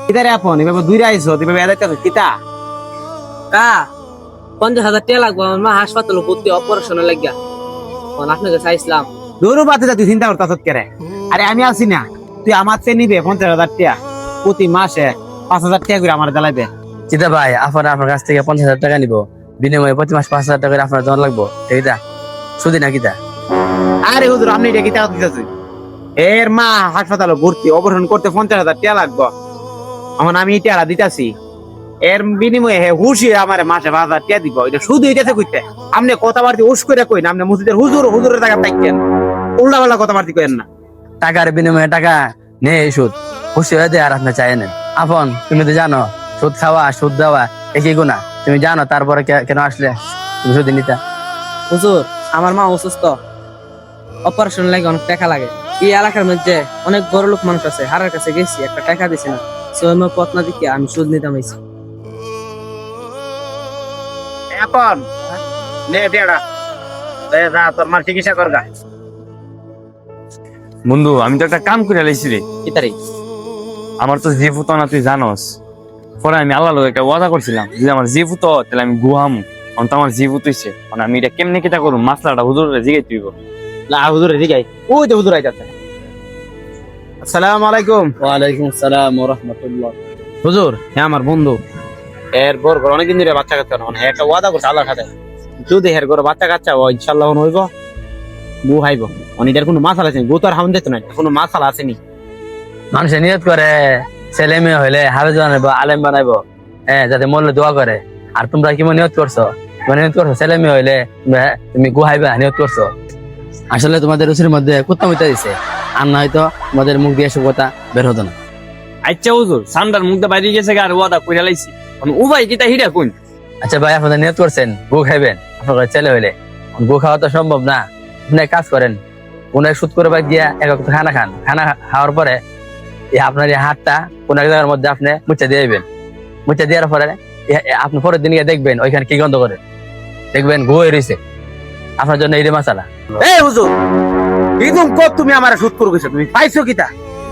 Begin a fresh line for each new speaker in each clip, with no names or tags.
কিতারে আপন এভাবে দুইরা আইছো এভাবে এদাইতে কিতা
কা 50,000 টাকা লাগবে আমার মা হাসপাতালে ভর্তি অপারেশনে লাগিয়া আপনাকে চাইছিলাম।
দৌড় বাতে তুই চিন্তা করতাস কেরে? আরে আমি আছি না, তুই আমার চেয়ে নিবে 50,000 টাকা প্রতি মাসে 5,000 টাকা করে আমার জ্বালাইবে।
চিতা ভাই আপনার কাছ থেকে 50,000 টাকা নিবো, বিনিময়ে প্রতি মাস 5,000 টাকা করে আপনার দেওয়া লাগবো, ঠিক আছে? শুধু না কিতা?
আরে হুজুর আপনি এটা কিতা দিতেছেন? এর মা হাসপাতালে ভর্তি, অপারেশন করতে 50,000 টাকা লাগবে। এখন আমি টাকা দিতেছি, এর বিনিময়ে হুশি আমার মাসে 5,000 টাকা দিব। এটা শুধু এটাতে কইতে আপনি কথাবার্তি হুশ করে কই না, আপনি মসজিদের হুজুরের টাকা পাইছেন, উল্টা পাল্টা কথাবার্তি কইেন না।
টাকার বিনিময়ে টাকা নেই, সুদ খুশি হয়ে দেয় আর আপনি চাই না। আপন তুমি তো জানো সুদ খাওয়া সুদ দেওয়া একই গুণা, তুমি জানো, তারপরে কেন আসলে তুমি সুদ নিতা?
হুজুর আমার মা অসুস্থ, অপারেশন লাগে অনেক টাকা লাগে। এই এলাকার মধ্যে অনেক বড় লোক মানুষ আছে, হারার কাছে গেছি একটা টাকা দিছে না, সময় পথ না দিকে আমি সুদ নিতাম হয়েছি।
এখন নে দেড়া যা তোর মার চিকিৎসা করগা।
বন্ধু আমি তো একটা কাম করে লাইছি রে।
কিতারে
আমার তো যে ফুতো না তুই জানোস, পরে আমি আল্লাহ একটা ওয়াদা করছিলাম যদি আমার যে ফুতো তাহলে আমি গুহাম। তো আমার যে ফুত হইছে, মানে আমি এটা কেমনে কিতা করবো মাসলাটা হুজুরে জিগাই তুইব।
না হুজুরের দিকে ওই যে হুজুর আইতাছে। আসসালামু আলাইকুম।
ওয়ালাইকুম আসসালাম ওয়া রাহমাতুল্লাহ।
হুজুর হ্যাঁ আমার বন্ধু, এর বর ঘর অনেকদিন ধরে বাচ্চা কাচ্চা না, হ্যাঁ একটা ওয়াদা করছে আল্লাহর সাথে, যদি হের ঘর বাচ্চা কাচ্চা ও ইনশাআল্লাহ হইব, বউ হাইব। অনিটার কোনো মাসালা আছে? বউ তো আর হাউন দিত না, কোনো মাসালা আসেনি।
মানুষে নিয়ত করে ছেলে মেয়ে হইলে হাফেজ বানাইবো, আলেম বানাইবো, হ্যাঁ, যাতে মরলে দোয়া করে। আর তোমরা কি নিয়ত করছো? নিয়ত করছো ছেলে মেয়ে হইলে তুমি গুহাইবা, নিয়ত করছো। আসলে তোমাদের রুচির মধ্যে কুত্তা মুতা দিছে, আর না হয়তো তোমাদের মুখ দিয়ে এসব কথা বের হতো না।
আচ্ছা হুজুর সান্ডার মুখটা বাইরে গেছে আর ওয়াদা কইরা লাইছি, উবাই কিতা হিরা কোন?
আচ্ছা ভাই, আপনাদের নিয়ত করছেন গু খাইবেন, আপনার ছেলে হইলে গু খাওয়া তো সম্ভব না। আপনি এক কাজ করেন, কোন এক সুদ করে বাদ গিয়া এক খানা খান, খানা খাওয়ার পরে আপনার এই হাতটা কোন এক জায়গার মধ্যে আপনি মুচা দিয়ে দিবেন। মুচা দেওয়ার পরে আপনি পরের দিন গিয়ে দেখবেন ওইখানে কি গন্ধ করে, দেখবেন গু হয়ে রয়েছে। আপনার জন্য এই মশালা।
এই হুজুর হিদুম কত তুমি আমার সুদ করে গেছো, তুমি পাইছো কিতা?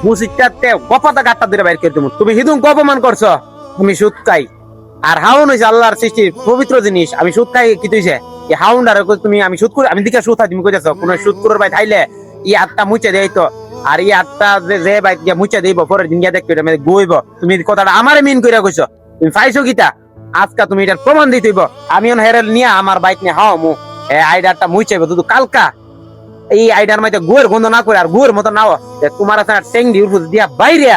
মুসিদটাতে গপাতা গাট্টা ধরে বাইর করে দেবো। তুমি হিদুম অপমান করছো, আমি সুদ খাই। আর হাউন হইছে আল্লাহর সৃষ্টির পবিত্র জিনিস, আমি সুদ খাই কি তুইছে এই হাউন্ডার তুমি আমি সুদ করে আমি দিকে সুদ খাই তুমি কইতাছো কোন সুদ করে ভাই খাইলে ই আটটা মুছে দেয় তো, আর ই আটটা যে ভাই গিয়া মুছে দেব পরের দিন গিয়া দেখতে আমি গইব। তুমি কথাটা আমারে মিন কইরা কইছো, তুমি পাইছো কিতা? আজকা তুমি এটার প্রমাণ দিতে হইব। আমি হেরেল নিয়া আমার বাইক নিয়ে হাও মু আইডারটা মুছে শুধু কালকা এই আইডার মধ্যে গুয়ের গন্ধ না করে আর গুয়ের মতো নাও তোমার আছে টেঙ্গি দিয়া বাইরে